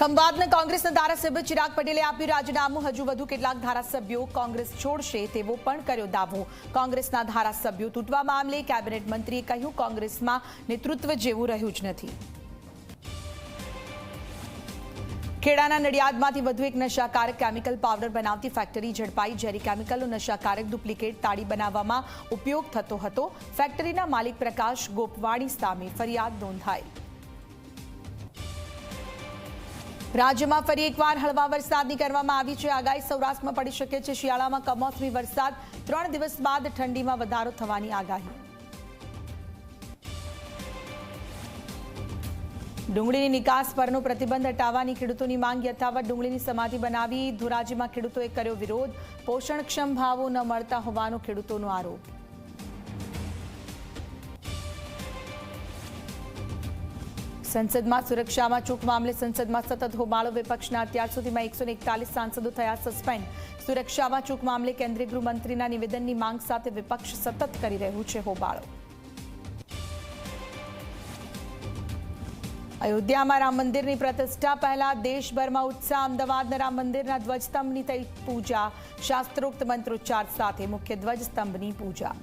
ખંભાતના કોંગ્રેસના ધારાસભ્ય ચિરાગ પટેલે આપ્યું રાજીનામું। હજુ વધુ કેટલાક ધારાસભ્યો કોંગ્રેસ છોડશે તેવો પણ કર્યો દાવો। કોંગ્રેસના ધારાસભ્યો તૂટવા મામલે કેબિનેટ મંત્રીએ કહ્યું, કોંગ્રેસમાં નેતૃત્વ જેવું રહ્યું જ નથી। ખેડાના નડિયાદમાંથી વધુ એક નશાકારક કેમિકલ પાવડર બનાવતી ફેક્ટરી ઝડપાઈ। ઝેરી કેમિકલનો નશાકારક ડુપ્લિકેટ તાળી બનાવવામાં ઉપયોગ થતો હતો। ફેક્ટરીના માલિક પ્રકાશ ગોપવાણી સામે ફરિયાદ નોંધાઈ। રાજ્યમાં ફરી એકવાર હળવા વરસાદની કરવામાં આવી છે આગાહી। સૌરાષ્ટ્રમાં પડી શકે છે શિયાળામાં કમોસમી વરસાદ। 3 દિવસ બાદ ઠંડીમાં વધારો થવાની આગાહી। ડુંગળીની નિકાસ પરનો પ્રતિબંધ હટાવવાની ખેડૂતોની માંગ યથાવત। ડુંગળીની સમાધિ બનાવી ધોરાજીમાં ખેડૂતોએ કર્યો વિરોધ। પોષણક્ષમ ભાવો ન મળતા હોવાનો ખેડૂતોનો આરોપ। સંસદમાં સુરક્ષામાં ચૂક મામલે સંસદમાં સતત હોબાળો। વિપક્ષના અત્યાર સુધીમાં 141 સાંસદો થયા સસ્પેન્ડ। સુરક્ષામાં ચૂક મામલે કેન્દ્રીય ગૃહમંત્રીના નિવેદનની માંગ સાથે વિપક્ષ સતત કરી રહ્યું છે હોબાળો। અયોધ્યામાં રામ મંદિરની પ્રતિષ્ઠા પહેલા દેશભરમાં ઉત્સાહ। અમદાવાદના રામ મંદિરના ધ્વજસ્તંભની થઈ પૂજા। શાસ્ત્રોક્ત મંત્રોચ્ચાર સાથે મુખ્ય ધ્વજસ્તંભની પૂજા।